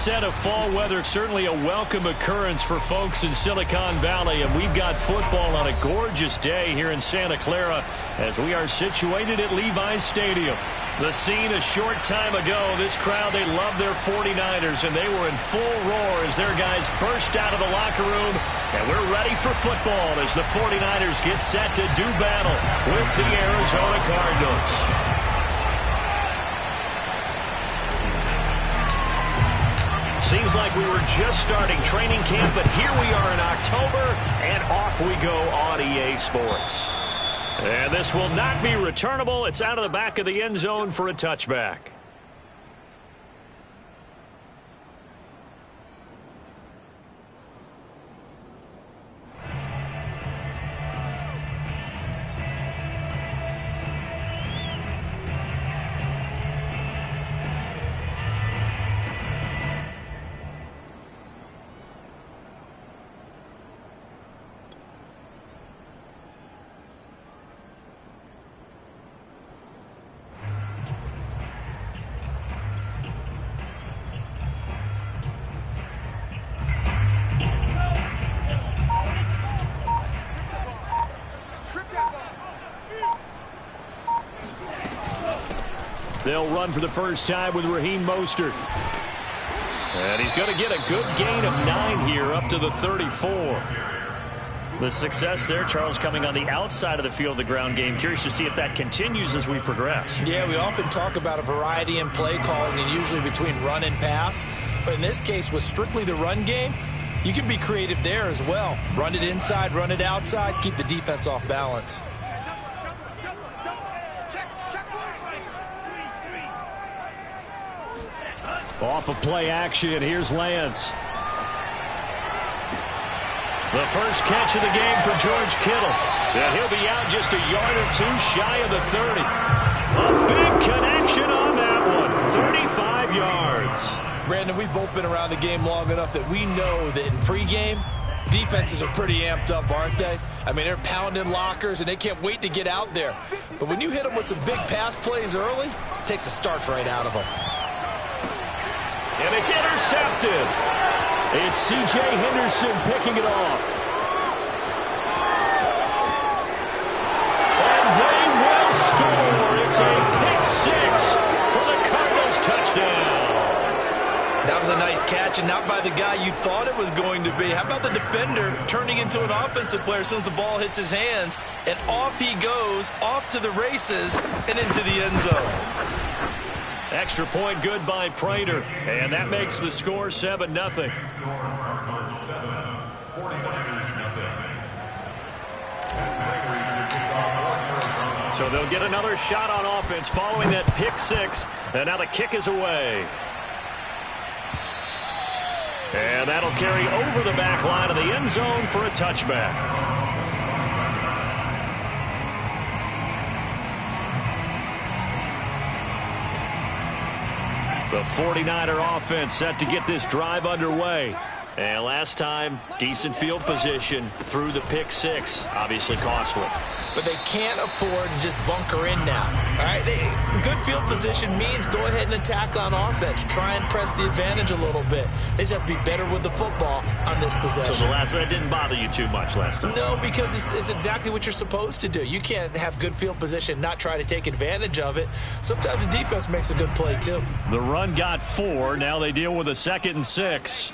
onset of fall weather, certainly a welcome occurrence for folks in Silicon Valley, and we've got football on a gorgeous day here in Santa Clara as we are situated at Levi's Stadium. The scene a short time ago, this crowd, they love their 49ers, and they were in full roar as their guys burst out of the locker room, and we're ready for football as the 49ers get set to do battle with the Arizona Cardinals. Seems like we were just starting training camp, but here we are in October, and off we go on EA Sports. And this will not be returnable. It's out of the back of the end zone for a touchback. They'll run for the first time with Raheem Mostert. And he's going to get a good gain of 9 here up to the 34. The success there, Charles, coming on the outside of the field, the ground game. Curious to see if that continues as we progress. Yeah, we often talk about a variety in play calling and usually between run and pass. But in this case, with strictly the run game, you can be creative there as well. Run it inside, run it outside, keep the defense off balance. Off of play action, here's Lance. The first catch of the game for George Kittle. And he'll be out just a yard or two shy of the 30. A big connection on that one. 35 yards. Brandon, we've both been around the game long enough that we know that in pregame, defenses are pretty amped up, aren't they? I mean, they're pounding lockers, and they can't wait to get out there. But when you hit them with some big pass plays early, it takes the starch right out of them. And it's intercepted. It's C.J. Henderson picking it off. And they will score. It's a pick six for the Cardinals touchdown. That was a nice catch, and not by the guy you thought it was going to be. How about the defender turning into an offensive player as soon as the ball hits his hands, and off he goes, off to the races, and into the end zone. Extra point good by Prater, and that makes the score 7-0. So they'll get another shot on offense following that pick six, and now the kick is away. And that'll carry over the back line of the end zone for a touchback. The 49er offense set to get this drive underway. And last time, decent field position through the pick six. Obviously costly. But they can't afford to just bunker in now. All right, good field position means go ahead and attack on offense. Try and press the advantage a little bit. They just have to be better with the football on this possession. So the last one didn't bother you too much last time? No, because it's exactly what you're supposed to do. You can't have good field position, not try to take advantage of it. Sometimes the defense makes a good play too. The run got 4. Now they deal with a 2nd and 6.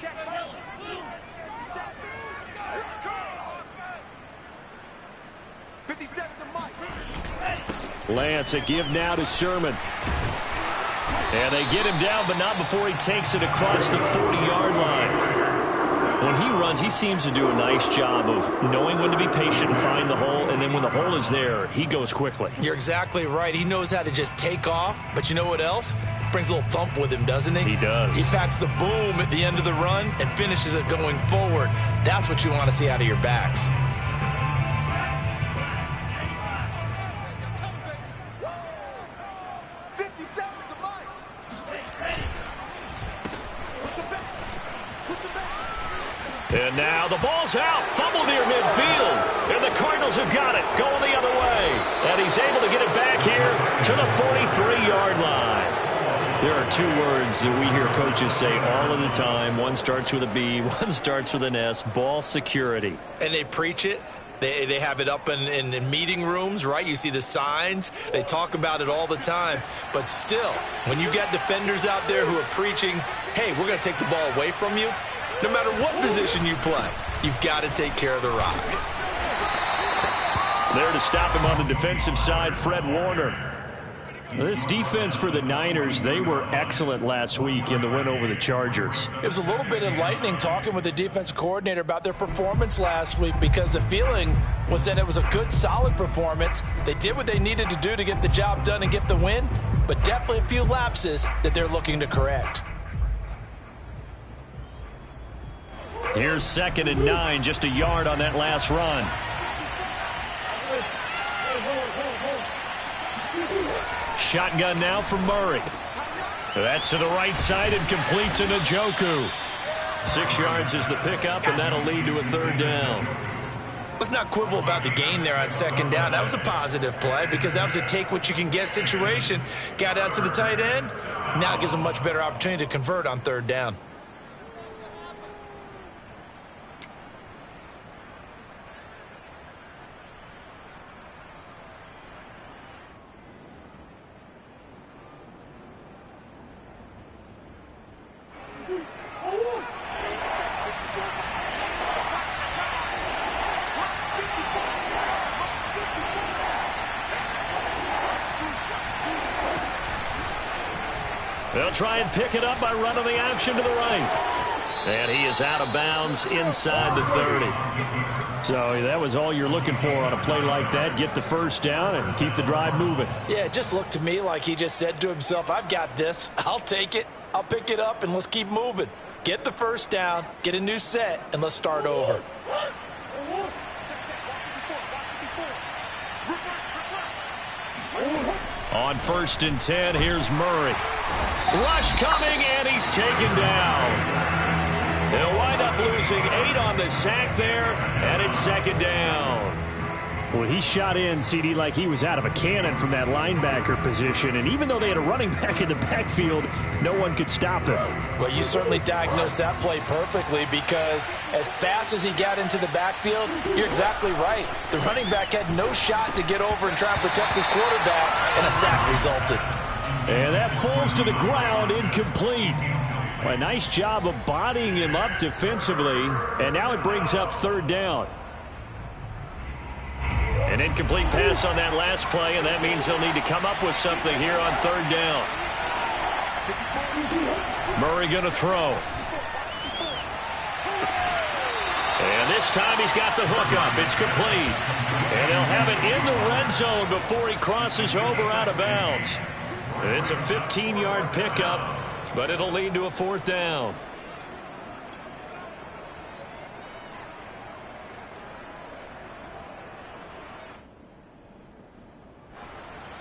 Lance, a give now to Sermon. And they get him down, but not before he takes it across the 40-yard line. When he runs, he seems to do a nice job of knowing when to be patient and find the hole, and then when the hole is there, he goes quickly. You're exactly right. He knows how to just take off, but you know what else? Brings a little thump with him, doesn't he? He does. He packs the boom at the end of the run and finishes it going forward. That's what you want to see out of your backs. And now the ball's out. Fumble near midfield. And the Cardinals have got it. Going the other way. And he's able to get it back here to the 43-yard line. There are two words that we hear coaches say all of the time. One starts with a B, one starts with an S, ball security. And they preach it. They have it up in meeting rooms, right? You see the signs. They talk about it all the time. But still, when you got defenders out there who are preaching, hey, we're going to take the ball away from you, no matter what position you play, you've got to take care of the rock. There to stop him on the defensive side, Fred Warner. This defense for the Niners, they were excellent last week in the win over the Chargers. It was a little bit enlightening talking with the defense coordinator about their performance last week, because the feeling was that it was a good, solid performance. They did what they needed to do to get the job done and get the win, but definitely a few lapses that they're looking to correct. Here's 2nd and 9, just a yard on that last run. Shotgun now for Murray. That's to the right side and complete to Njoku. 6 yards is the pickup, and that'll lead to a 3rd down. Let's not quibble about the gain there on 2nd down. That was a positive play because that was a take-what-you-can-get situation. Got out to the tight end. Now it gives them a much better opportunity to convert on 3rd down. They'll try and pick it up by running the option to the right. And he is out of bounds inside the 30. So that was all you're looking for on a play like that. Get the 1st down and keep the drive moving. Yeah, it just looked to me like he just said to himself, I've got this. I'll take it. I'll pick it up, and let's keep moving. Get the 1st down, get a new set, and let's start over. On 1st and 10, here's Murray. Rush coming, and he's taken down. They'll wind up losing 8 on the sack there, and it's 2nd down. Well, he shot in, CD, like he was out of a cannon from that linebacker position. And even though they had a running back in the backfield, no one could stop him. Well, you certainly diagnosed that play perfectly, because as fast as he got into the backfield, you're exactly right. The running back had no shot to get over and try and protect his quarterback, and a sack resulted. And that falls to the ground, incomplete. Well, a nice job of bodying him up defensively, and now it brings up 3rd down. An incomplete pass on that last play, and that means they'll need to come up with something here on 3rd down. Murray going to throw. And this time he's got the hook up. It's complete. And they'll have it in the red zone before he crosses over out of bounds. It's a 15-yard pickup, but it'll lead to a 4th down.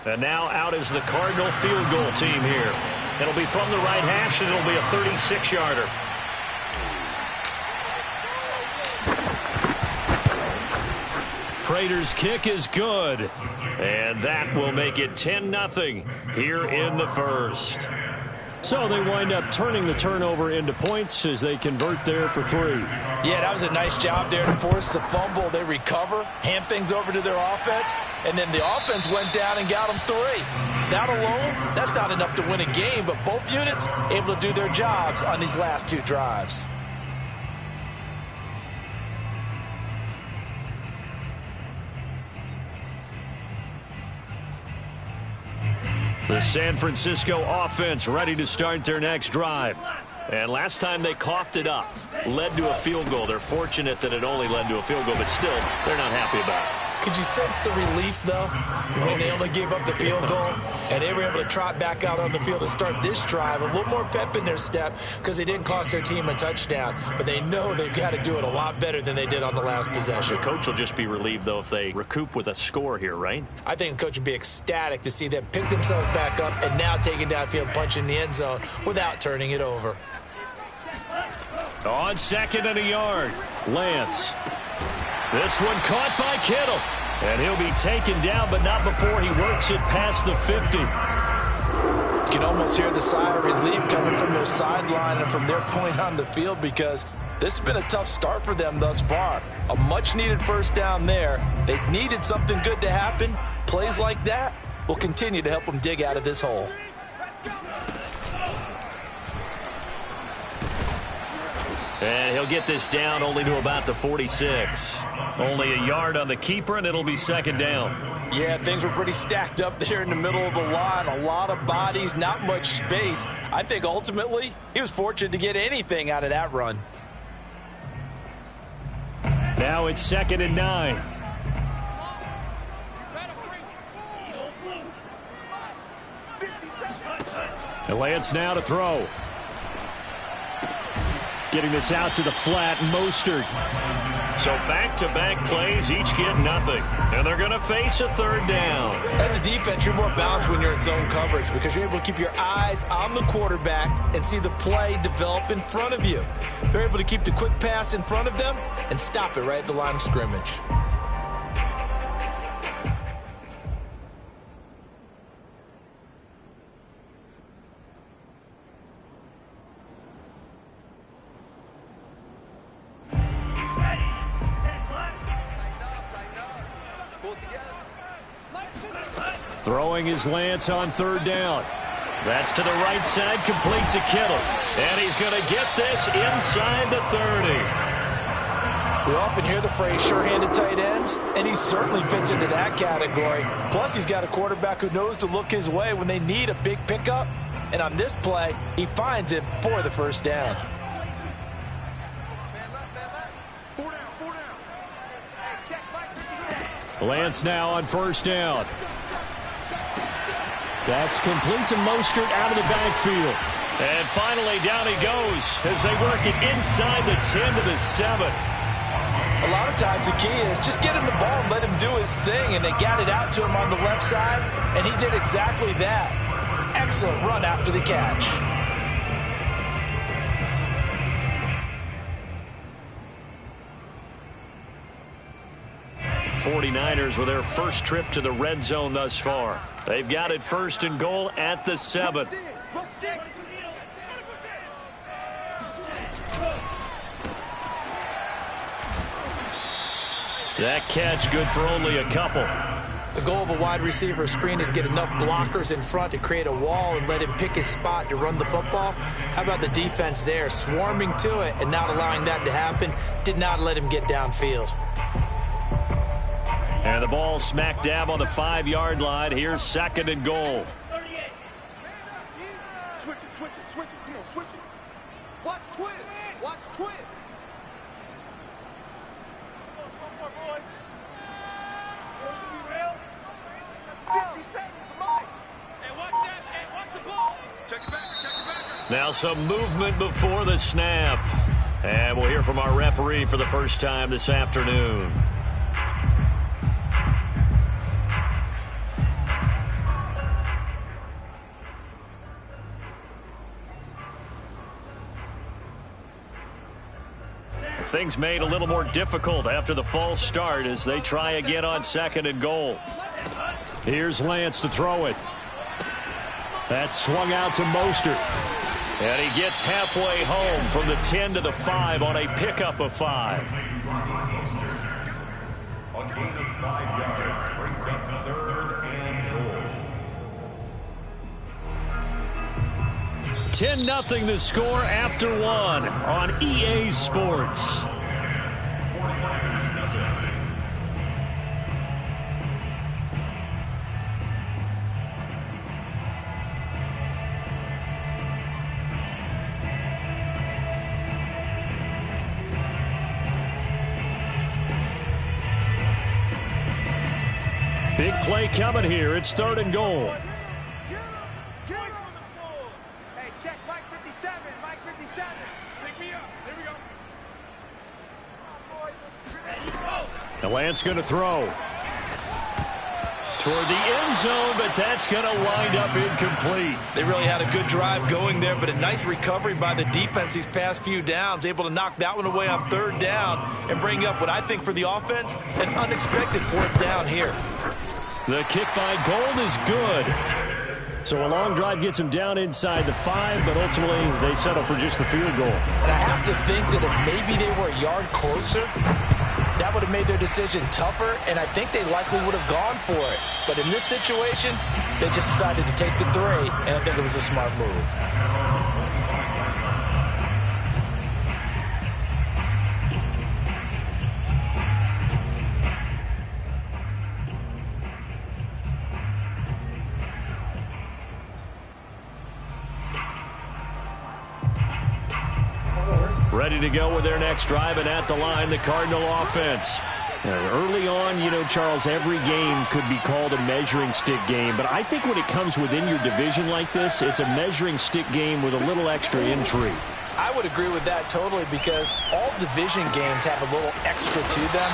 And now out is the Cardinal field goal team here. It'll be from the right hash, and it'll be a 36-yarder. Prater's kick is good. And that will make it 10-0 here in the 1st. So they wind up turning the turnover into points as they convert there for 3. Yeah, that was a nice job there to force the fumble. They recover, hand things over to their offense, and then the offense went down and got them 3. That alone, that's not enough to win a game, but both units able to do their jobs on these last 2 drives. The San Francisco offense ready to start their next drive. And last time they coughed it up, led to a field goal. They're fortunate that it only led to a field goal, but still, they're not happy about it. Could you sense the relief, though, when they only gave up the field goal and they were able to trot back out on the field and start this drive? A little more pep in their step because they didn't cost their team a touchdown, but they know they've got to do it a lot better than they did on the last possession. The coach will just be relieved, though, if they recoup with a score here, right? I think the coach would be ecstatic to see them pick themselves back up and now taking downfield, punching the end zone without turning it over. On 2nd and a yard, Lance. This one caught by Kittle. And he'll be taken down, but not before he works it past the 50. You can almost hear the sigh of relief coming from their sideline and from their point on the field, because this has been a tough start for them thus far. A much-needed first down there. They needed something good to happen. Plays like that will continue to help them dig out of this hole. And he'll get this down only to about the 46. Only a yard on the keeper, and it'll be second down. Yeah, things were pretty stacked up there in the middle of the line. A lot of bodies, not much space. I think ultimately he was fortunate to get anything out of that run. Now it's 2nd and 9. And Lance now to throw. Getting this out to the flat, Mostert. So back-to-back plays, each get nothing. And they're going to face a third down. As a defense, you're more balanced when you're in zone coverage because you're able to keep your eyes on the quarterback and see the play develop in front of you. They're able to keep the quick pass in front of them and stop it right at the line of scrimmage. Throwing is Lance on third down. That's to the right side, complete to Kittle. And he's going to get this inside the 30. We often hear the phrase sure-handed tight ends, and he certainly fits into that category. Plus, he's got a quarterback who knows to look his way when they need a big pickup. And on this play, he finds it for the first down. Lance now on first down. That's complete to Mostert out of the backfield. And finally, down he goes as they work it inside the 10 to the 7. A lot of times the key is just get him the ball and let him do his thing, and they got it out to him on the left side, and he did exactly that. Excellent run after the catch. '49ers with their first trip to the red zone thus far. They've got it 1st and goal at the 7. That catch good for only a couple. The goal of a wide receiver screen is get enough blockers in front to create a wall and let him pick his spot to run the football. How about the defense there, swarming to it and not allowing that to happen? Did not let him get downfield. And the ball smack dab on the 5-yard line. Here's 2nd and goal. Switch it. Come on, switch it. Watch twins. One more, boys. 50 seconds to mine. Hey, watch that. Hey, watch the ball. Check it back. Now some movement before the snap. And we'll hear from our referee for the first time this afternoon. Things made a little more difficult after the false start as they try again on 2nd and goal. Here's Lance to throw it. That's swung out to Mostert. And he gets halfway home from the 10 to the 5 on a pickup of 5. A gain of 5 yards brings up 3rd and goal. 10-0 the score after 1 on EA Sports. Big play coming here. It's 3rd and goal. Hey, check Mike 57. Mike 57. Pick me up. Here we go. And Lance going to throw. Toward the end zone, but that's going to wind up incomplete. They really had a good drive going there, but a nice recovery by the defense these past few downs, able to knock that one away on 3rd down and bring up what I think for the offense, an unexpected 4th down here. The kick by Gold is good. So a long drive gets them down inside the 5, but ultimately they settle for just the field goal. And I have to think that if maybe they were a yard closer, that would have made their decision tougher, and I think they likely would have gone for it. But in this situation, they just decided to take the 3, and I think it was a smart move. Ready to go with their next drive, and at the line, the Cardinal offense. Early on, you know, Charles, every game could be called a measuring stick game, but I think when it comes within your division like this, it's a measuring stick game with a little extra intrigue. I would agree with that totally, because all division games have a little extra to them.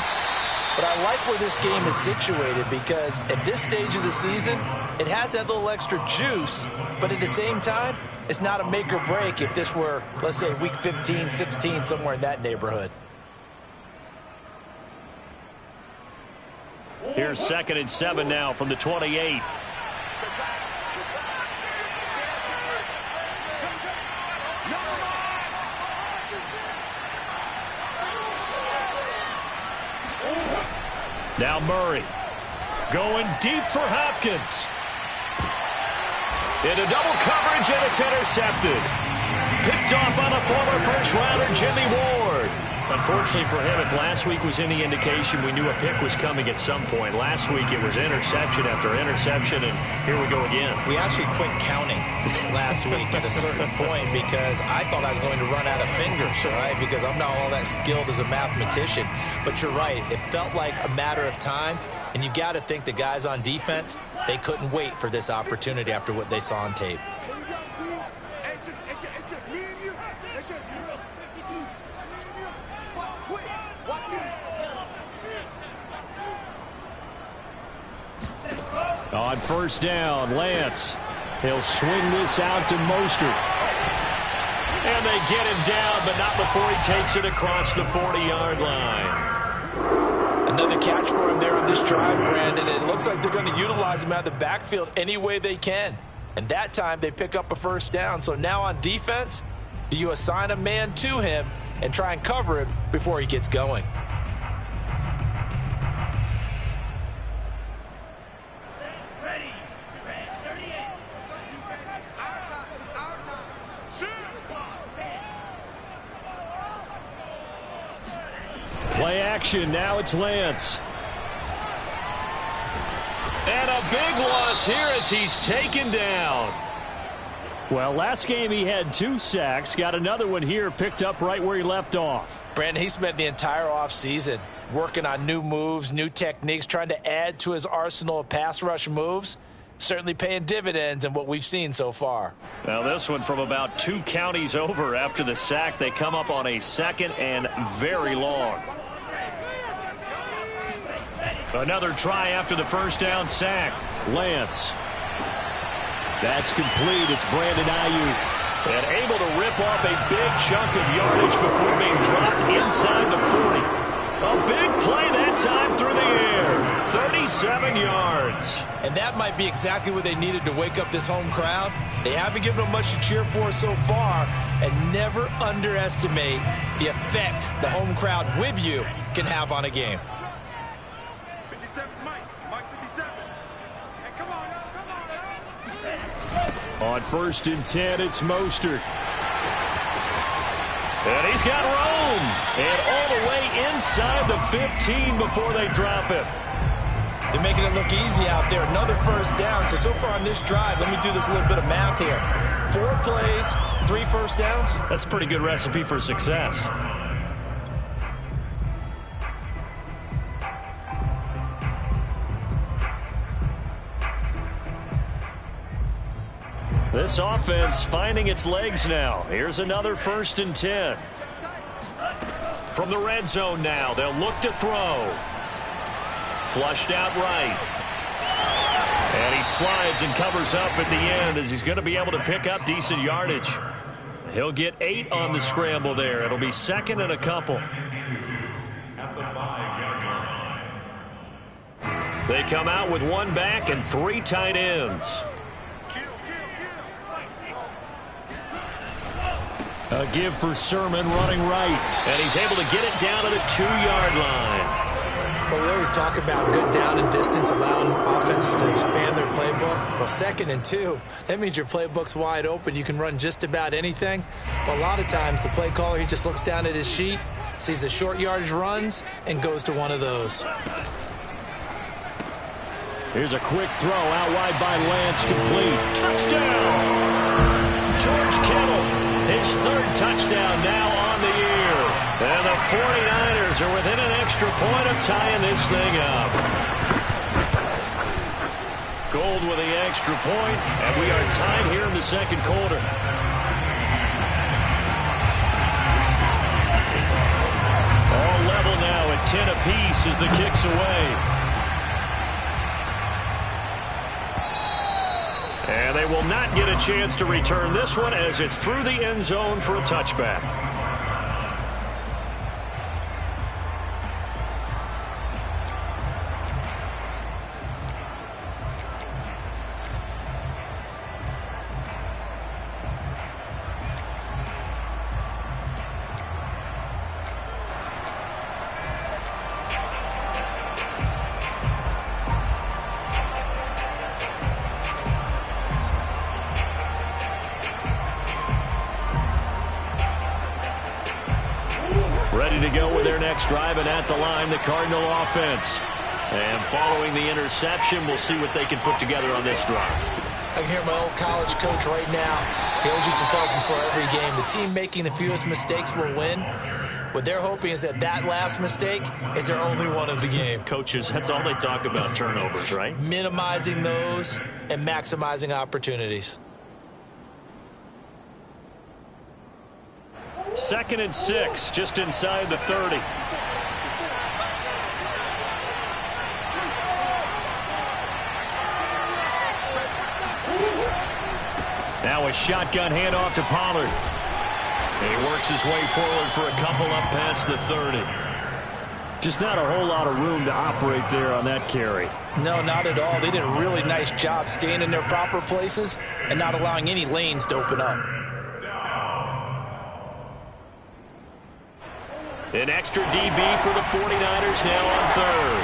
But I like where this game is situated, because at this stage of the season, it has that little extra juice, but at the same time, it's not a make or break if this were, let's say, week 15, 16, somewhere in that neighborhood. Here's 2nd and 7 now from the 28. Now Murray going deep for Hopkins. Into double coverage, and it's intercepted. Picked off on a former first-rounder, Jimmy Ward. Unfortunately for him, if last week was any indication, we knew a pick was coming at some point. Last week it was interception after interception, and here we go again. We actually quit counting last week at a certain point because I thought I was going to run out of fingers, right? Because I'm not all that skilled as a mathematician. But you're right. It felt like a matter of time, and you got to think the guys on defense, they couldn't wait for this opportunity after what they saw on tape. It's just me and you. It's just me. 52. Me and you. Watch quick. Watch me. On first down, Lance. He'll swing this out to Mostert. And they get him down, but not before he takes it across the 40-yard line. Another catch for him there on this drive, Brandon. It looks like they're going to utilize him out of the backfield any way they can. And that time they pick up a first down. So now on defense, do you assign a man to him and try and cover him before he gets going? Play action. Now it's Lance. And a big loss here as he's taken down. Well, last game he had 2 sacks. Got another one here, picked up right where he left off. Brandon, he spent the entire offseason working on new moves, new techniques, trying to add to his arsenal of pass rush moves. Certainly paying dividends in what we've seen so far. Now this one from about 2 counties over after the sack. They come up on a 2nd and very long. Another try after the first down sack. Lance. That's complete. It's Brandon Ayuk. And able to rip off a big chunk of yardage before being dropped inside the 40. A big play that time through the air. 37 yards. And that might be exactly what they needed to wake up this home crowd. They haven't given them much to cheer for so far, and never underestimate the effect the home crowd with you can have on a game. 57's Mike. Mike 57. Hey, come on, now. Come on, now. On 1st and 10, it's Mostert. And he's got room. And all the way inside the 15 before they drop it. They're making it look easy out there. Another first down. So far on this drive, let me do this little bit of math here. 4 plays, 3 first downs. That's a pretty good recipe for success. This offense finding its legs now. Here's another 1st and 10. From the red zone now, they'll look to throw. Flushed out right. And he slides and covers up at the end as he's going to be able to pick up decent yardage. He'll get 8 on the scramble there. It'll be 2nd and a couple. At the 5-yard line. They come out with 1 back and 3 tight ends. Kill, kill. A give for Sermon running right, and he's able to get it down to the 2-yard line. Well, we always talk about good down and distance, allowing offenses to expand their playbook. Well, 2nd and 2, that means your playbook's wide open. You can run just about anything. But a lot of times, the play caller, he just looks down at his sheet, sees the short yardage runs, and goes to one of those. Here's a quick throw out wide by Lance, complete. Touchdown! George Kittle, his 3rd touchdown now on the year. And the 49ers are within an extra point of tying this thing up. Gold with the extra point, and we are tied here in the 2nd quarter. All level now at 10 apiece as the kick's away. And they will not get a chance to return this one as it's through the end zone for a touchback. Ready to go with their next drive, and at the line, the Cardinal offense. And following the interception, we'll see what they can put together on this drive. I can hear my old college coach right now. He always used to tell us before every game, the team making the fewest mistakes will win. What they're hoping is that last mistake is their only one of the game. Coaches, that's all they talk about, turnovers, right? Minimizing those and maximizing opportunities. 2nd and 6, just inside the 30. Now a shotgun handoff to Pollard. And he works his way forward for a couple up past the 30. Just not a whole lot of room to operate there on that carry. No, not at all. They did a really nice job staying in their proper places and not allowing any lanes to open up. An extra DB for the 49ers now on 3rd.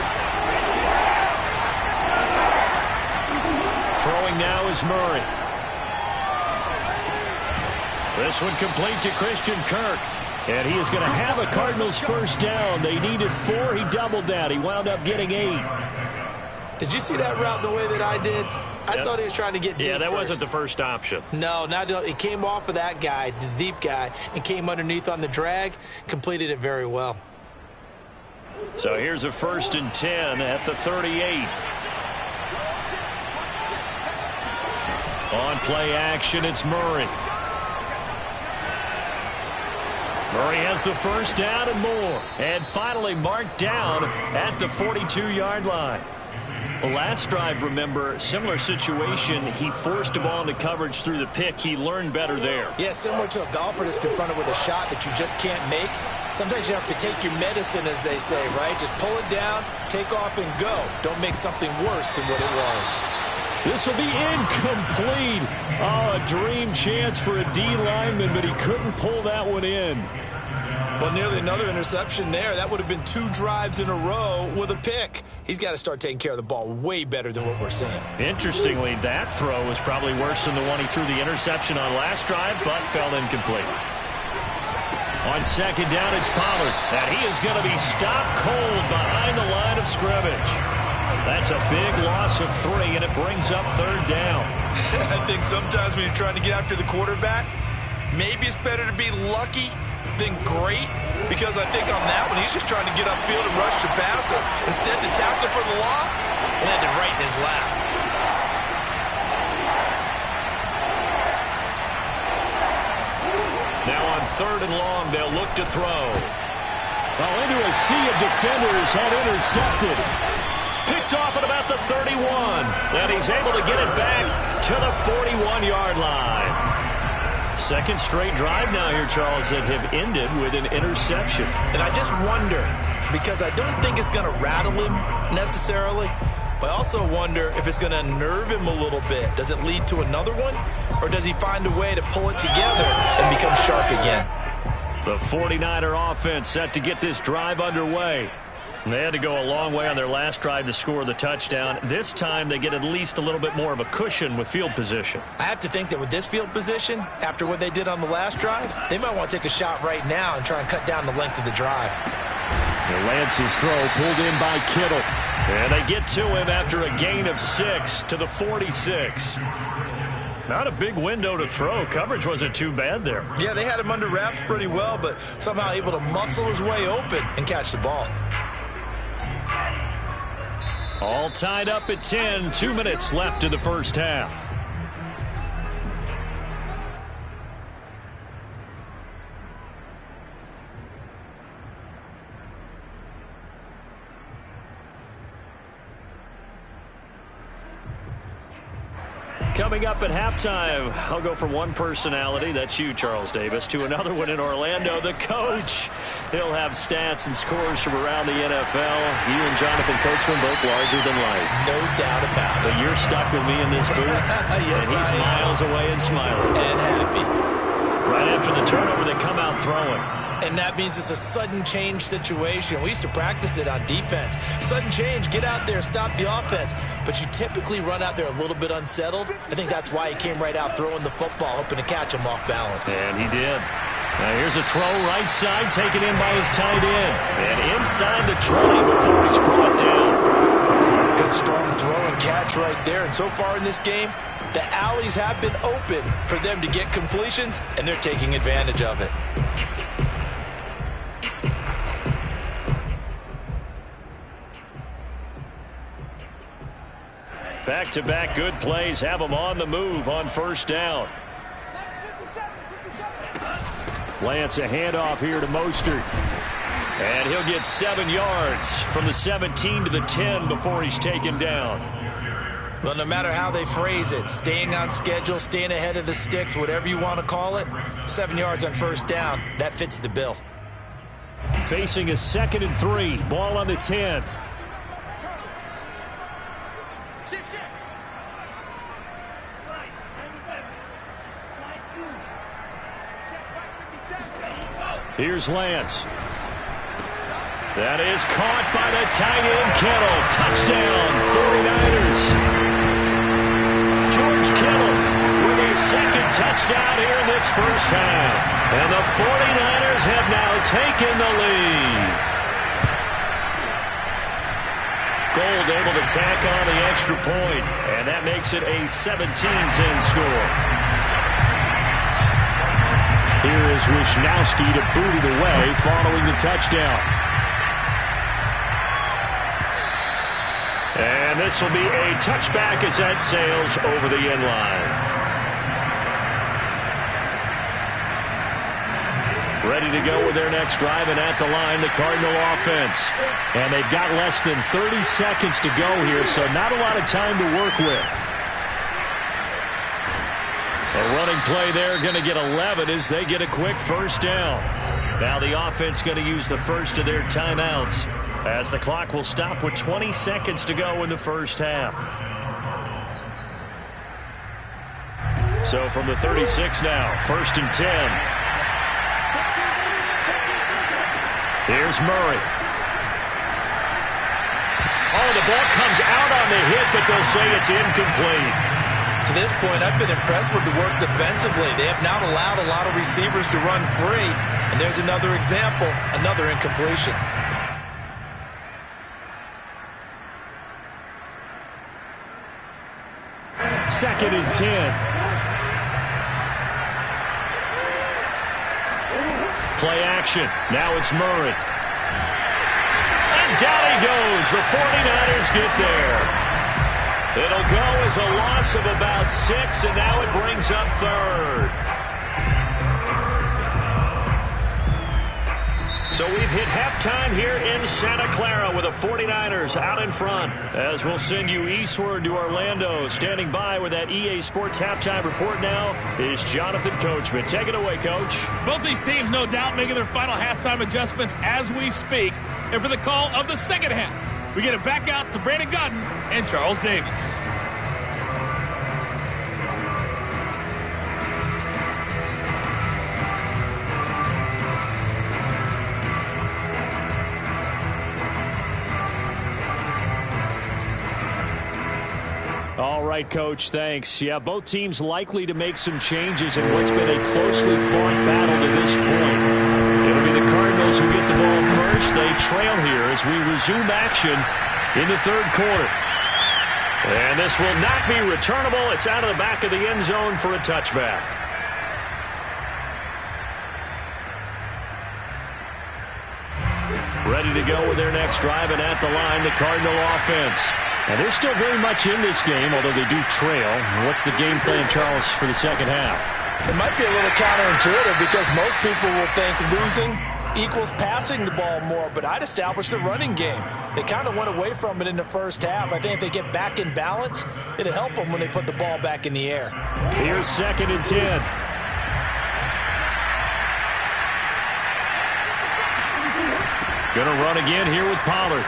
Throwing now is Murray. This one complete to Christian Kirk. And he is going to have a Cardinals 1st down. They needed 4. He doubled that. He wound up getting 8. Did you see that route the way that I did? I thought he was trying to get deep. Yeah, that wasn't the first option. No, it came off of that guy, the deep guy, and came underneath on the drag, completed it very well. So here's a 1st and 10 at the 38. On play action, it's Murray. Murray has the 1st down and more. And finally marked down at the 42-yard line. Well, last drive, remember, similar situation. He forced a ball into coverage through the pick. He learned better there. Yeah, similar to a golfer that's confronted with a shot that you just can't make. Sometimes you have to take your medicine, as they say, right? Just pull it down, take off, and go. Don't make something worse than what it was. This will be incomplete. Oh, a dream chance for a D lineman, but he couldn't pull that one in. Well, nearly another interception there. That would have been 2 drives in a row with a pick. He's got to start taking care of the ball way better than what we're seeing. Interestingly, that throw was probably worse than the one he threw the interception on last drive, but fell incomplete. On 2nd down, it's Pollard. And he is going to be stopped cold behind the line of scrimmage. That's a big loss of 3, and it brings up 3rd down. I think sometimes when you're trying to get after the quarterback, maybe it's better to be lucky than great, because I think on that one, he's just trying to get upfield and rush the passer. Instead, the tackle for the loss landed right in his lap. Now on 3rd and long, they'll look to throw. Well, into a sea of defenders, had intercepted. Picked off at about the 31. And he's able to get it back to the 41-yard line. 2nd straight drive now here, Charles, that have ended with an interception. And I just wonder, because I don't think it's going to rattle him necessarily, But I also wonder if it's going to unnerve him a little bit. Does it lead to another one? Or does he find a way to pull it together and become sharp again? The 49er offense set to get this drive underway. They had to go a long way on their last drive to score the touchdown. This time they get at least a little bit more of a cushion with field position. I have to think that with this field position, after what they did on the last drive, they might want to take a shot right now and try and cut down the length of the drive. Lance's throw pulled in by Kittle. And they get to him after a gain of 6 to the 46. Not a big window to throw. Coverage wasn't too bad there. Yeah, they had him under wraps pretty well, but somehow able to muscle his way open and catch the ball. All tied up at 10. 2 minutes left in the first half. Coming up at halftime, I'll go from one personality, that's you, Charles Davis, to another one in Orlando, the coach. He'll have stats and scores from around the NFL. You and Jonathan Coachman both larger than life. No doubt about it. But you're stuck with me in this booth, yes, and he's miles away and smiling. And happy. Right after the turnover, they come out throwing. And that means it's a sudden change situation. We used to practice it on defense. Sudden change, get out there, stop the offense. But you typically run out there a little bit unsettled. I think that's why he came right out throwing the football, hoping to catch him off balance. And he did. Now here's a throw right side, taken in by his tight end. And inside the 20 before he's brought down. Good strong throw and catch right there. And so far in this game, the alleys have been open for them to get completions, and they're taking advantage of it. Back-to-back good plays have them on the move on first down. Lance a handoff here to Mostert. And he'll get 7 yards from the 17 to the 10 before he's taken down. Well, no matter how they phrase it, staying on schedule, staying ahead of the sticks, whatever you want to call it, 7 yards on first down, that fits the bill. Facing a 2nd and 3, ball on the 10. Here's Lance. That is caught by the tight end, Kittle. Touchdown, 49ers. George Kittle with his 2nd touchdown here in this first half. And the 49ers have now taken the lead. Gold able to tack on the extra point, and that makes it a 17-10 score. Here is Wisnowski to boot it away following the touchdown. And this will be a touchback as that sails over the end line. Ready to go with their next drive, and at the line, the Cardinal offense. And they've got less than 30 seconds to go here, so not a lot of time to work with. A running play there, going to get 11 as they get a quick first down. Now the offense going to use the first of their timeouts as the clock will stop with 20 seconds to go in the first half. So from the 36 now, 1st and 10. Here's Murray. Oh, the ball comes out on the hit, but they'll say it's incomplete. To this point, I've been impressed with the work defensively. They have not allowed a lot of receivers to run free. And there's another example, another incompletion. Second and 10. Play action. Now it's Murray. And down he goes. The 49ers get there. It'll go as a loss of about 6, and now it brings up 3rd. So we've hit halftime here in Santa Clara with the 49ers out in front. As we'll send you eastward to Orlando. Standing by with that EA Sports halftime report now is Jonathan Coachman. Take it away, Coach. Both these teams, no doubt, making their final halftime adjustments as we speak. And for the call of the second half, We get it back out to Brandon Godden and Charles Davis. All right, Coach, thanks. Yeah, both teams likely to make some changes in what's been a closely fought battle to this point. It'll be the Cardinals who get the ball first. They trail here as we resume action in the third quarter. And this will not be returnable. It's out of the back of the end zone for a touchback. Ready to go with their next drive, and at the line, the Cardinal offense. And they're still very much in this game, although they do trail. What's the game plan, Charles, for the second half? It might be a little counterintuitive because most people will think losing equals passing the ball more, but I'd establish the running game. They kind of went away from it in the first half. I think if they get back in balance, it'll help them when they put the ball back in the air. Here's 2nd and 10. Gonna run again here with Pollard.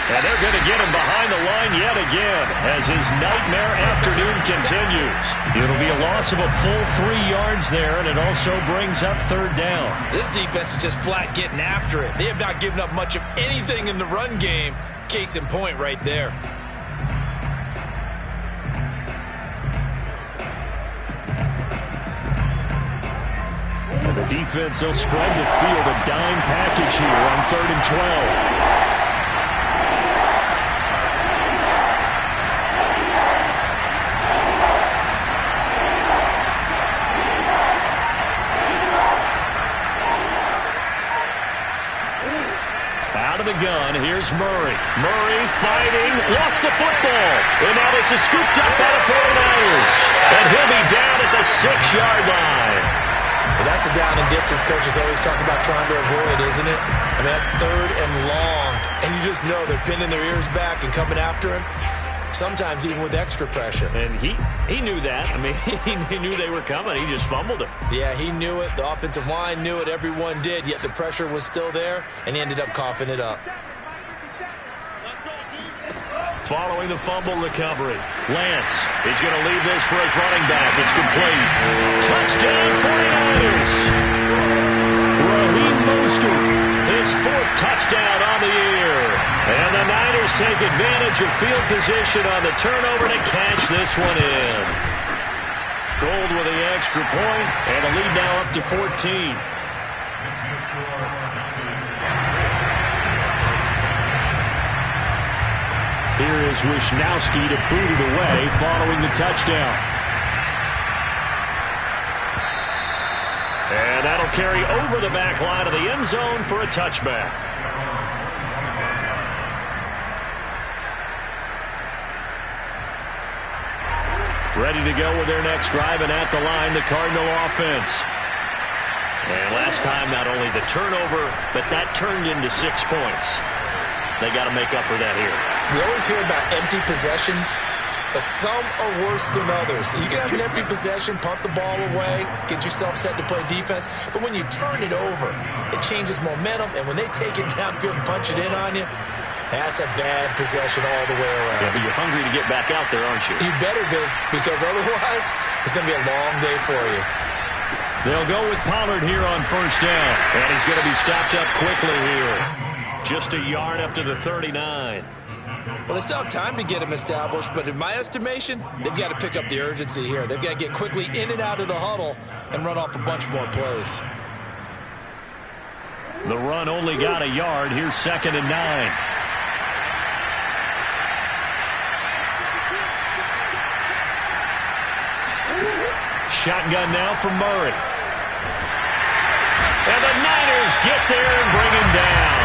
And they're going to get him behind the line yet again as his nightmare afternoon continues. It'll be a loss of a full 3 yards there, and it also brings up 3rd down. This defense is just flat getting after it. They have not given up much of anything in the run game. Case in point right there. And the defense, they'll spread the field, a dime package here on 3rd and 12. The gun. Here's Murray. Murray fighting. Lost the football. And now this is scooped up by the 49ers. And he'll be down at the 6-yard line. Well, that's the down and distance coaches always talk about trying to avoid, isn't it? I mean, that's 3rd and long. And you just know they're pinning their ears back and coming after him. Sometimes even with extra pressure. And he knew that. I mean, he knew they were coming. He just fumbled it. Yeah, he knew it. The offensive line knew it. Everyone did. Yet the pressure was still there, and he ended up coughing it up. Following the fumble recovery, Lance is going to leave this for his running back. It's complete. Touchdown 49ers. Raheem Mostert, his 4th touchdown on the year. And the Niners take advantage of field position on the turnover to cash this one in. Gold with the extra point, and a lead now up to 14. Here is Wisnowski to boot it away following the touchdown. And that'll carry over the back line of the end zone for a touchback. Ready to go with their next drive, and at the line, the Cardinal offense. And last time, not only the turnover, but that turned into 6 points. They got to make up for that here. We always hear about empty possessions, but some are worse than others. You can have an empty possession, punt the ball away, get yourself set to play defense, but when you turn it over, it changes momentum, and when they take it downfield and punch it in on you, that's a bad possession all the way around. Yeah, but you're hungry to get back out there, aren't you? You better be, because otherwise, it's going to be a long day for you. They'll go with Pollard here on 1st down, and he's going to be stopped up quickly here. Just a yard up to the 39. Well, they still have time to get him established, but in my estimation, they've got to pick up the urgency here. They've got to get quickly in and out of the huddle and run off a bunch more plays. The run only got a yard. Here's 2nd and 9. Shotgun now from Murray. And the Niners get there and bring him down.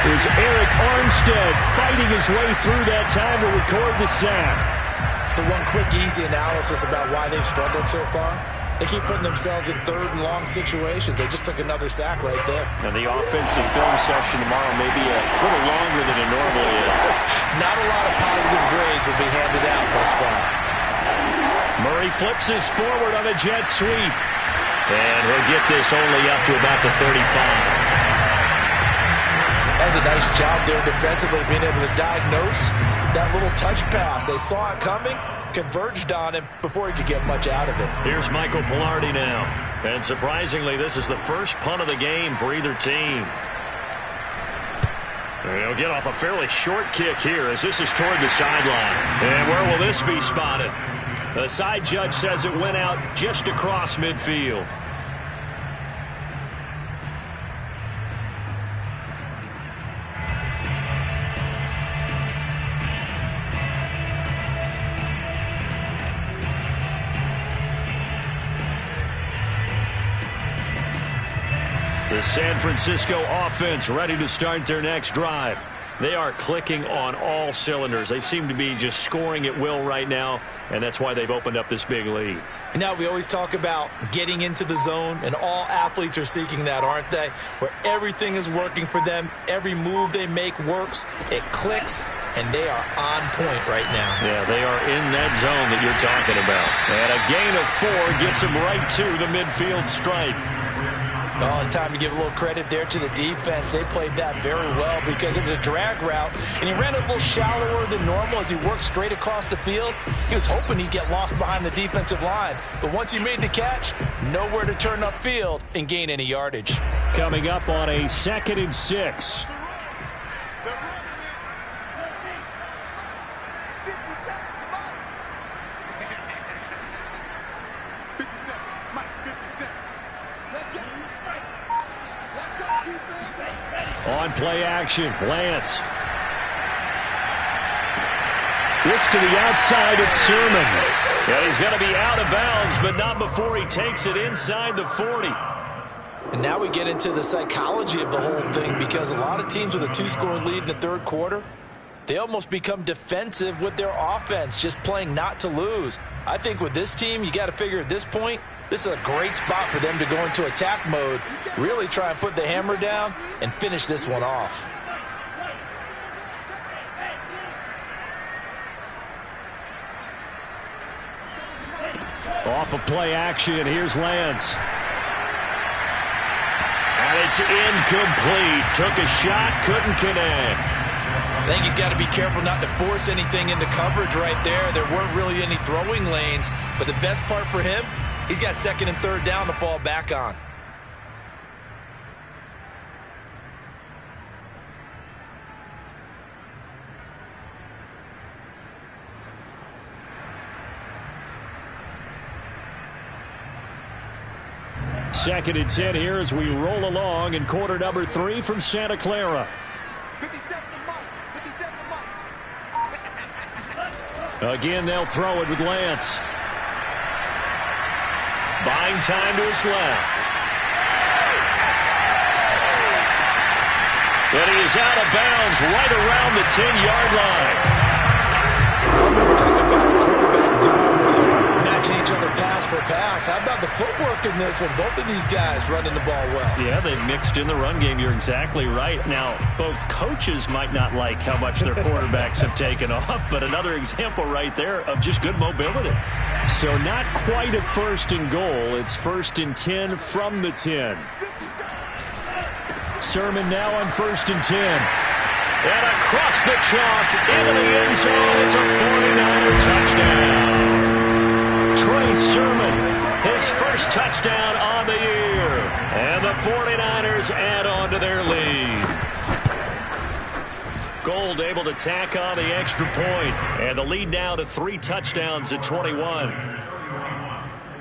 Here's Eric Armstead fighting his way through that time to record the sack. So one quick, easy analysis about why they've struggled so far. They keep putting themselves in 3rd and long situations. They just took another sack right there. And the offensive film session tomorrow may be a little longer than it normally is. Not a lot of positive grades will be handed out thus far. Murray flips this forward on a jet sweep. And he'll get this only up to about the 35. That's a nice job there defensively, being able to diagnose that little touch pass. They saw it coming, converged on him before he could get much out of it. Here's Michael Pilardi now. And surprisingly, this is the first punt of the game for either team. He'll get off a fairly short kick here as this is toward the sideline. And where will this be spotted? The side judge says it went out just across midfield. The San Francisco offense ready to start their next drive. They are clicking on all cylinders. They seem to be just scoring at will right now, and that's why they've opened up this big lead. And now we always talk about getting into the zone, and all athletes are seeking that, aren't they? Where everything is working for them. Every move they make works. It clicks, and they are on point right now. Yeah, they are in that zone that you're talking about. And a gain of 4 gets them right to the midfield stripe. Oh, it's time to give a little credit there to the defense. They played that very well because it was a drag route, and he ran a little shallower than normal as he worked straight across the field. He was hoping he'd get lost behind the defensive line, but once he made the catch, nowhere to turn upfield and gain any yardage. Coming up on a 2nd and 6. On play action, Lance. This to the outside, it's Sermon. Yeah, he's going to be out of bounds, but not before he takes it inside the 40. And now we get into the psychology of the whole thing, because a lot of teams with a 2-score lead in the third quarter, they almost become defensive with their offense, just playing not to lose. I think with this team, you got to figure at this point, this is a great spot for them to go into attack mode, really try and put the hammer down and finish this one off. Off of play action, here's Lance. And it's incomplete. Took a shot, couldn't connect. I think he's got to be careful not to force anything into coverage right there. There weren't really any throwing lanes, but the best part for him, he's got 2nd and 3rd down to fall back on. Second and 10 here as we roll along in quarter number 3 from Santa Clara. 57 Again, they'll throw it with Lance. Buying time to his left. And he is out of bounds right around the 10-yard line. We're talking about a quarterback duel where they're matching each other pass for pass. How about the footwork in this one? Both of these guys running the ball well. Yeah, they've mixed in the run game. You're exactly right. Now, both coaches might not like how much their quarterbacks have taken off, but another example right there of just good mobility. So not quite a 1st and goal. It's 1st and 10 from the 10. Sermon now on 1st and 10. And across the chalk into the end zone. It's a 49er touchdown. Trey Sermon, his first touchdown on the year. And the 49ers add on to their lead. Gold able to tack on the extra point. And the lead now to 3 touchdowns at 21.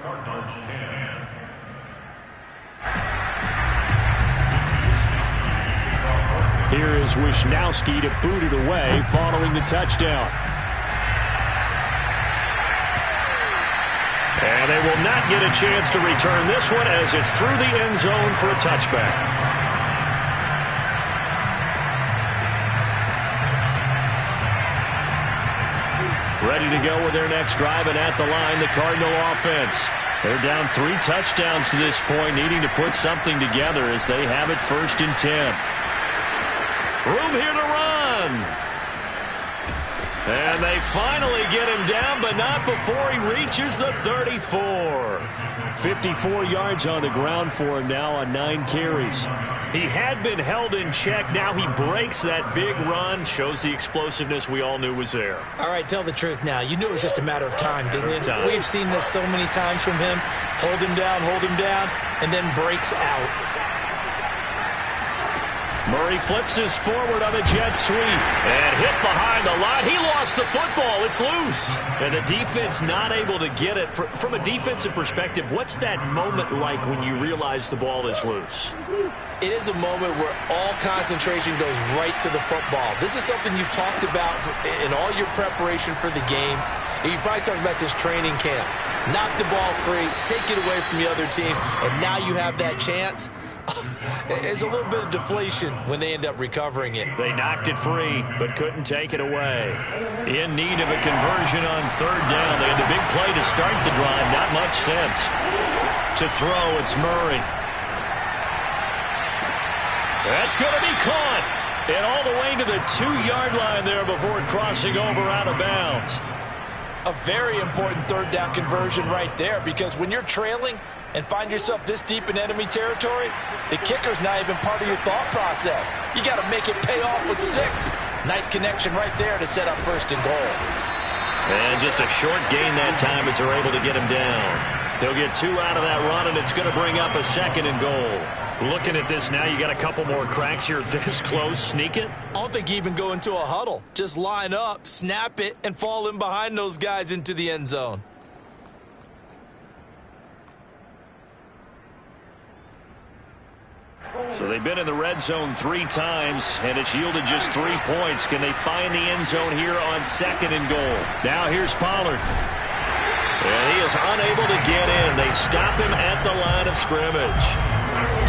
Cardinals 10. Here is Wisnowski to boot it away following the touchdown. And they will not get a chance to return this one as it's through the end zone for a touchback. Ready to go with their next drive, and at the line, the Cardinal offense. They're down 3 touchdowns to this point, needing to put something together as they have it 1st and 10. Room here to run. And they finally get him down, but not before he reaches the 34. 54 yards on the ground for him now on 9 carries. He had been held in check. Now he breaks that big run. Shows the explosiveness we all knew was there. All right, tell the truth now. You knew it was just a matter of time, didn't you? We've seen this so many times from him. Hold him down, and then breaks out. Murray flips his forward on a jet sweep and hit behind the line. He lost the football. It's loose. And the defense not able to get it. From a defensive perspective, what's that moment like when you realize the ball is loose? It is a moment where all concentration goes right to the football. This is something you've talked about in all your preparation for the game. And you probably talked about this training camp. Knock the ball free, take it away from the other team, and now you have that chance. It's a little bit of deflation when they end up recovering it. They knocked it free, but couldn't take it away. In need of a conversion on 3rd down. They had the big play to start the drive. Not much sense. To throw, it's Murray. That's going to be caught. And all the way to the 2-yard line there before crossing over out of bounds. A very important 3rd down conversion right there, because when you're trailing and find yourself this deep in enemy territory, the kicker's not even part of your thought process. You got to make it pay off with 6. Nice connection right there to set up 1st and goal. And just a short gain that time as they're able to get him down. They'll get 2 out of that run, and it's going to bring up a 2nd and goal. Looking at this now, you got a couple more cracks here this close. Sneak it? I don't think you even go into a huddle. Just line up, snap it, and fall in behind those guys into the end zone. So they've been in the red zone 3 times, and it's yielded just 3 points. Can they find the end zone here on 2nd and goal? Now here's Pollard. And he is unable to get in. They stop him at the line of scrimmage.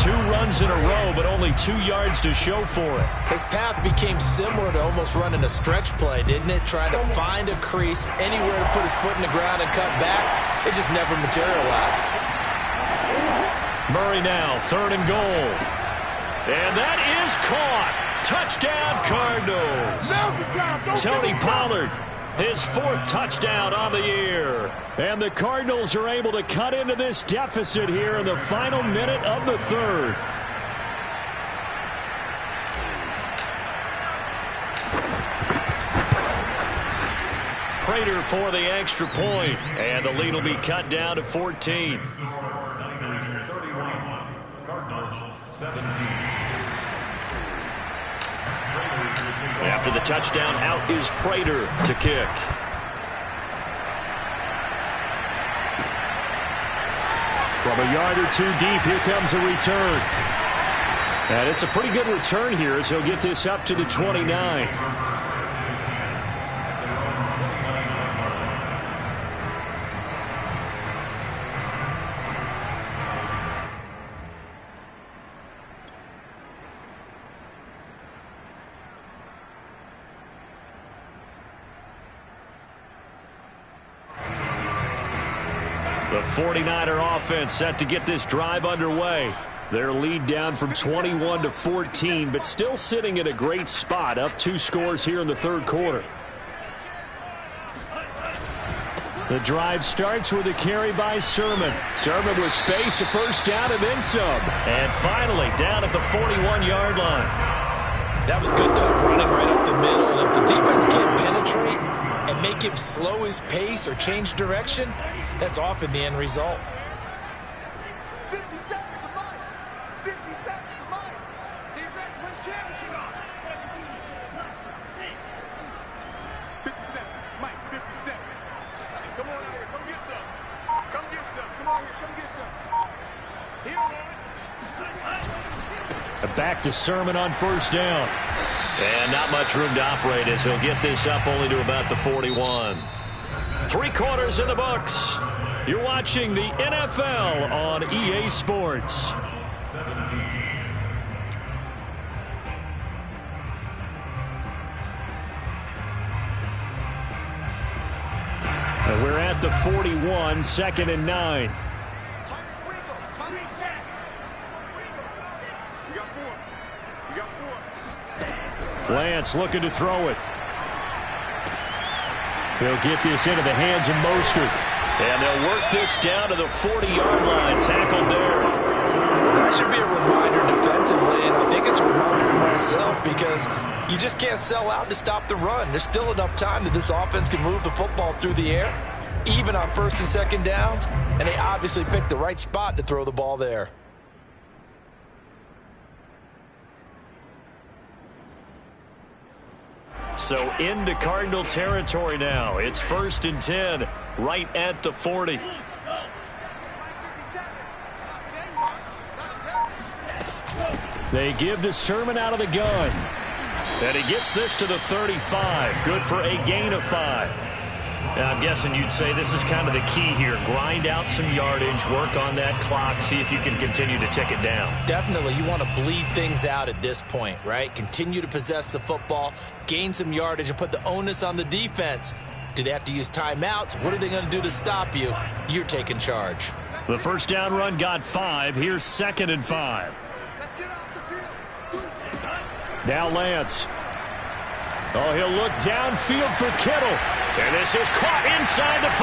2 runs in a row, but only 2 yards to show for it. His path became similar to almost running a stretch play, didn't it? Trying to find a crease, anywhere to put his foot in the ground and cut back. It just never materialized. Murray now, 3rd and goal. And that is caught. Touchdown, Cardinals. Tony Pollard, his 4th touchdown on the year. And the Cardinals are able to cut into this deficit here in the final minute of the 3rd. Prater for the extra point. And the lead will be cut down to 14. Niners 31, Cardinals 17. After the touchdown, out is Prater to kick. From a yard or 2 deep, here comes a return. And it's a pretty good return here as he'll get this up to the 29. The 49er offense set to get this drive underway. Their lead down from 21 to 14, but still sitting at a great spot, up 2 scores here in the 3rd quarter. The drive starts with a carry by Sermon. Sermon with space, a 1st down, and then some. And finally, down at the 41-yard line. That was good, tough running right up the middle. And if the defense can't penetrate and make him slow his pace or change direction, that's often the end result. 50 seconds to mine. 50 seconds to mine. Defense wins championship. 50 seconds. Mike, 50 seconds. Come on out here. Come get some. Come get some. Come on here. Come get some. He don't want it. Back to Sermon on 1st down. And not much room to operate as he'll get this up only to about the 41. 3 quarters in the books. You're watching the NFL on EA Sports. 17. And we're at the 41, 2nd and 9. Lance looking to throw it. He'll get this into the hands of Mostert. And they'll work this down to the 40-yard line. Tackled there. That should be a reminder defensively, and I think it's a reminder to myself because you just can't sell out to stop the run. There's still enough time that this offense can move the football through the air, even on first and second downs, and they obviously picked the right spot to throw the ball there. So into Cardinal territory now. It's 1st and 10, right at the 40. They give to Sermon out of the gun. And he gets this to the 35. Good for a gain of 5. And I'm guessing you'd say this is kind of the key here. Grind out some yardage, work on that clock, see if you can continue to tick it down. Definitely, you want to bleed things out at this point, right? Continue to possess the football, gain some yardage, and put the onus on the defense. Do they have to use timeouts? What are they going to do to stop you? You're taking charge. The first down run got 5. Here's 2nd and 5. Let's get off the field. Now Lance. Oh, he'll look downfield for Kittle. And this is caught inside the 5.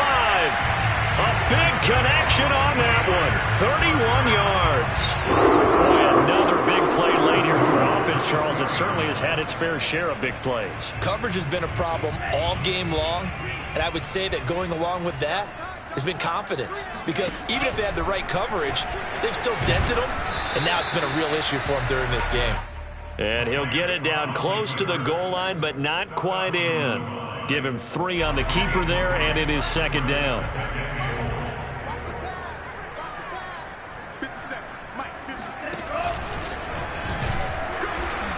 A big connection on that one. 31 yards. Boy, another big play late here for an offense, Charles. It certainly has had its fair share of big plays. Coverage has been a problem all game long, and I would say that going along with that has been confidence. Because even if they had the right coverage, they've still dented them, and now it's been a real issue for them during this game. And he'll get it down close to the goal line, but not quite in. Give him 3 on the keeper there, and it is 2nd down. 57. Mike, 57.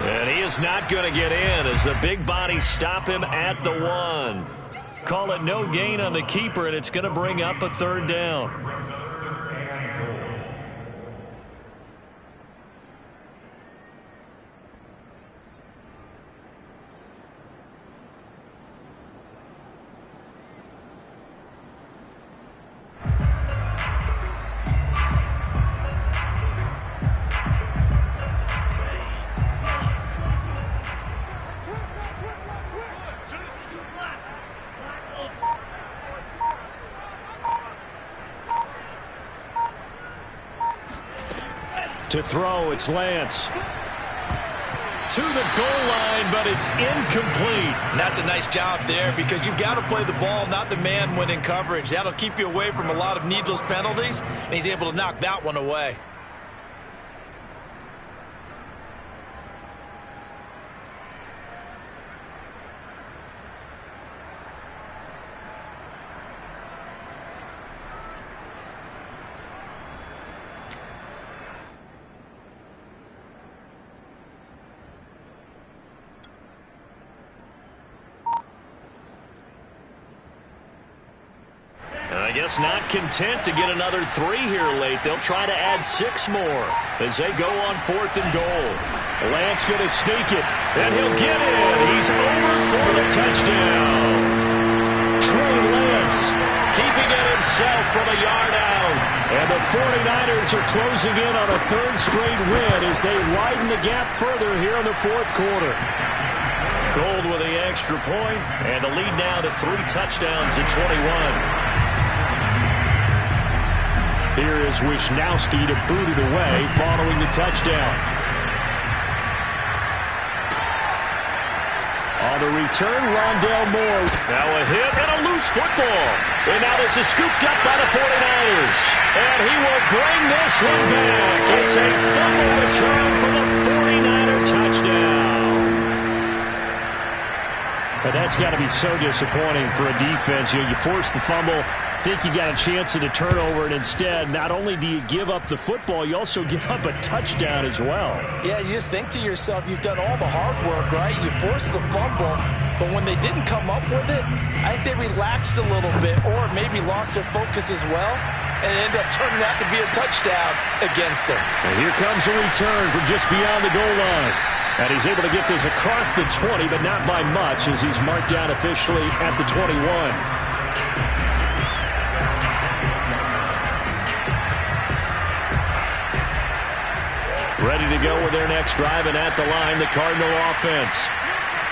And he is not going to get in as the big bodies stop him at the 1. Call it no gain on the keeper, and it's going to bring up a 3rd down. To throw, it's Lance. To the goal line, but it's incomplete. And that's a nice job there because you've got to play the ball, not the man when in coverage. That'll keep you away from a lot of needless penalties, and he's able to knock that one away. I guess not content to get another 3 here late. They'll try to add 6 more as they go on 4th and goal. Lance going to sneak it, and he'll get it. He's over for the touchdown. Trey Lance keeping it himself from a yard out. And the 49ers are closing in on a 3rd straight win as they widen the gap further here in the 4th quarter. Gold with the extra point, and the lead now to 3 touchdowns at 21. Here is Wisnowski to boot it away following the touchdown. On the return, Rondale Moore. Now a hit and a loose football. And now this is scooped up by the 49ers. And he will bring this one back. It's a fumble return for the 49er touchdown. But that's got to be so disappointing for a defense. You know, you force the fumble, think you got a chance at a turnover, and instead, not only do you give up the football, you also give up a touchdown as well. Yeah, you just think to yourself, you've done all the hard work, right? You forced the fumble, but when they didn't come up with it, I think they relaxed a little bit or maybe lost their focus as well, and it ended up turning out to be a touchdown against them. And here comes a return from just beyond the goal line. And he's able to get this across the 20, but not by much as he's marked down officially at the 21. Ready to go with their next drive, and at the line, the Cardinal offense.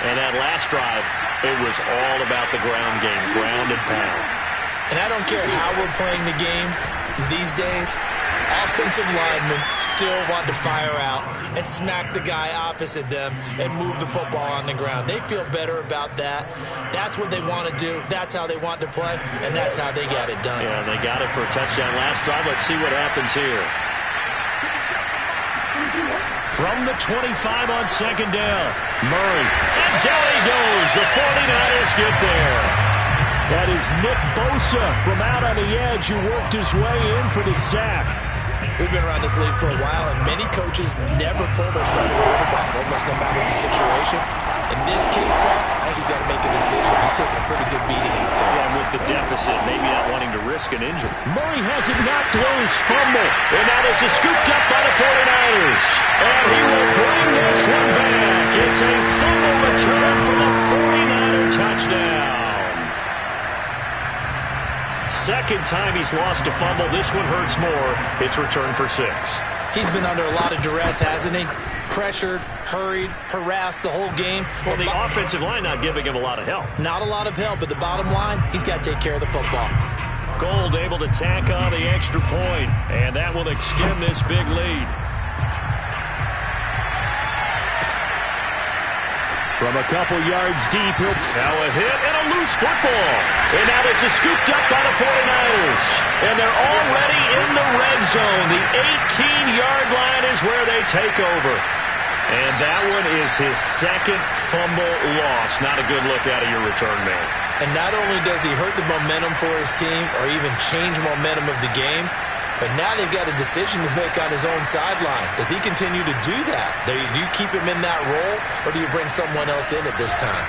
And that last drive, It was all about the ground game, ground and pound. And I don't care how we're playing the game these days, offensive linemen still want to fire out and smack the guy opposite them and move the football on the ground. They feel better about that. That's what they want to do. That's how they want to play, and that's how they got it done. Yeah, they got it for a touchdown last drive. Let's see what happens here. From the 25 on second down, Murray. And down he goes. The 49ers get there. That is Nick Bosa from out on the edge who worked his way in for the sack. We've been around this league for a while, and many coaches never pull their starting quarterback, almost no matter the situation. In this case, though, I think he's got to make a decision. He's taking a pretty good beating out there. Yeah, with the deficit, maybe not wanting to risk an injury. Murray has it knocked loose. Fumble. And now this is scooped up by the 49ers. And he will bring this one back. It's a fumble return for the 49er touchdown. Second time he's lost a fumble. This one hurts more. It's returned for 6. He's been under a lot of duress, hasn't he? Pressured, hurried, harassed the whole game. Well, the offensive line not giving him a lot of help. Not a lot of help, but the bottom line, he's got to take care of the football. Gold able to tack on the extra point, and that will extend this big lead. From a couple yards deep, now a hit and a loose football. And now this is scooped up by the 49ers. And they're already in the red zone. The 18-yard line is where they take over. And that one is his second fumble loss. Not a good look out of your return man. And not only does he hurt the momentum for his team or even change momentum of the game, but now they've got a decision to make on his own sideline. Does he continue to do that? Do you keep him in that role, or do you bring someone else in at this time?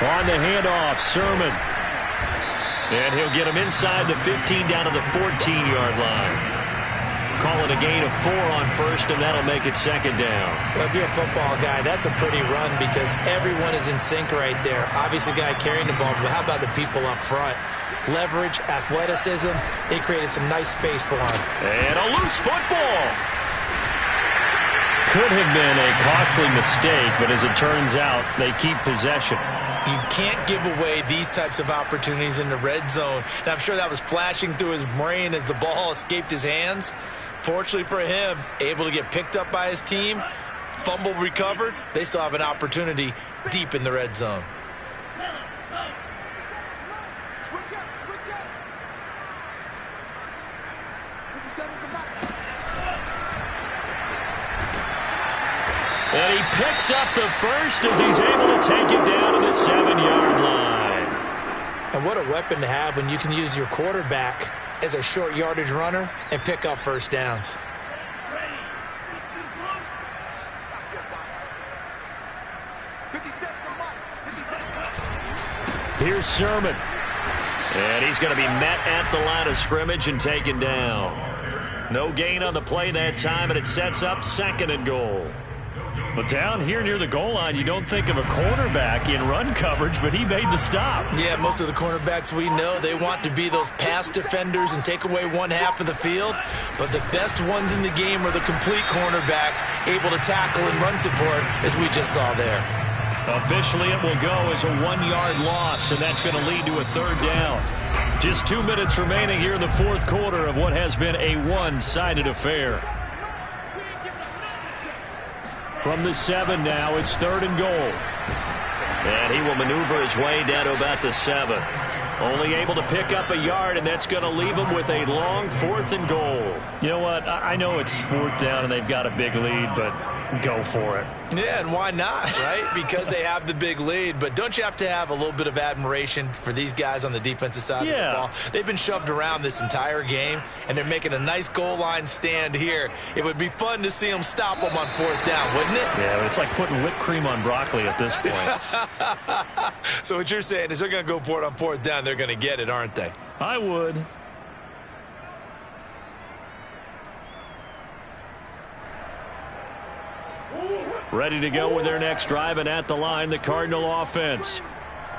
On the handoff, Sermon. And he'll get him inside the 15 down to the 14-yard line. Call it a gain of 4 on first, and that'll make it second down. Well, if you're a football guy, that's a pretty run because everyone is in sync right there. Obviously, the guy carrying the ball, but how about the people up front? Leverage, athleticism, they created some nice space for him. And a loose football. Could have been a costly mistake, but as it turns out, they keep possession. You can't give away these types of opportunities in the red zone. Now, I'm sure that was flashing through his brain as the ball escaped his hands. Fortunately for him, able to get picked up by his team, fumble recovered. They still have an opportunity deep in the red zone. And he picks up the first as he's able to take it down to the 7-yard line. And what a weapon to have when you can use your quarterback as a short yardage runner and pick up first downs. Here's Sermon. And he's going to be met at the line of scrimmage and taken down. No gain on the play that time, and it sets up 2nd and goal. But down here near the goal line, you don't think of a cornerback in run coverage, but he made the stop. Yeah, most of the cornerbacks we know, they want to be those pass defenders and take away one half of the field. But the best ones in the game are the complete cornerbacks, able to tackle and run support, as we just saw there. Officially, it will go as a 1-yard loss, and that's going to lead to a 3rd down. Just 2 minutes remaining here in the 4th quarter of what has been a one-sided affair. From the 7 now, it's 3rd and goal. And he will maneuver his way down to about the 7. Only able to pick up a yard, and that's going to leave him with a long 4th and goal. You know what? I know it's 4th down and they've got a big lead, but go for it. Yeah, and why not, right? Because they have the big lead. But don't you have to have a little bit of admiration for these guys on the defensive side of the ball? They've been shoved around this entire game, and they're making a nice goal line stand here. It would be fun to see them stop them on 4th down, wouldn't it? Yeah, it's like putting whipped cream on broccoli at this point. So what you're saying is they're going to go for it on 4th down. They're going to get it, aren't they? I would. Ready to go with their next drive, and at the line, the Cardinal offense.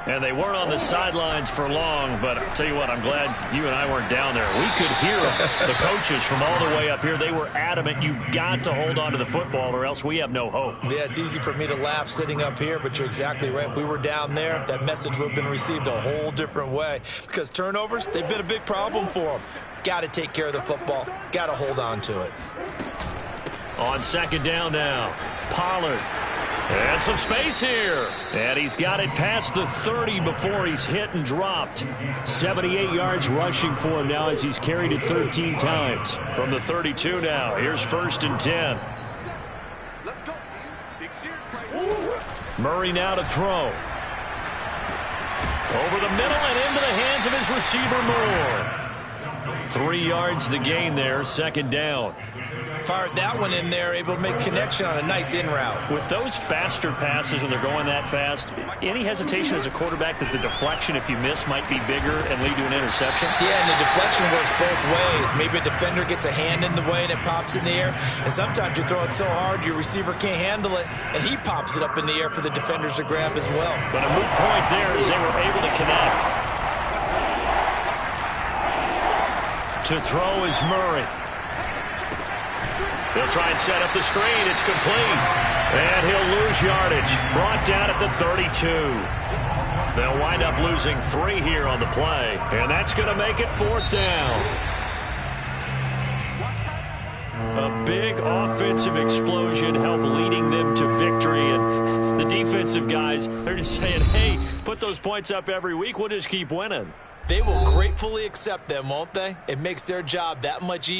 And they weren't on the sidelines for long, but I'll tell you what, I'm glad you and I weren't down there. We could hear them, the coaches from all the way up here. They were adamant, you've got to hold on to the football or else we have no hope. Yeah, it's easy for me to laugh sitting up here, but you're exactly right. If we were down there, that message would have been received a whole different way. Because turnovers, they've been a big problem for them. Got to take care of the football. Got to hold on to it. On second down now, Pollard. And some space here. And he's got it past the 30 before he's hit and dropped. 78 yards rushing for him now as he's carried it 13 times. From the 32 now, here's 1st and 10. Let's go, Big series right. Murray now to throw. Over the middle and into the hands of his receiver, Moore. 3 yards the gain there, 2nd down. Fired that one in there, able to make connection on a nice in route. With those faster passes and they're going that fast, any hesitation as a quarterback that the deflection, if you miss, might be bigger and lead to an interception? Yeah, and the deflection works both ways. Maybe a defender gets a hand in the way and it pops in the air. And sometimes you throw it so hard your receiver can't handle it, and he pops it up in the air for the defenders to grab as well. But a moot point there as they were able to connect. To throw is Murray. He'll try and set up the screen. It's complete. And he'll lose yardage. Brought down at the 32. They'll wind up losing 3 here on the play. And that's going to make it 4th down. A big offensive explosion helped leading them to victory. And the defensive guys, they're just saying, hey, put those points up every week. We'll just keep winning. They will gratefully accept them, won't they? It makes their job that much easier.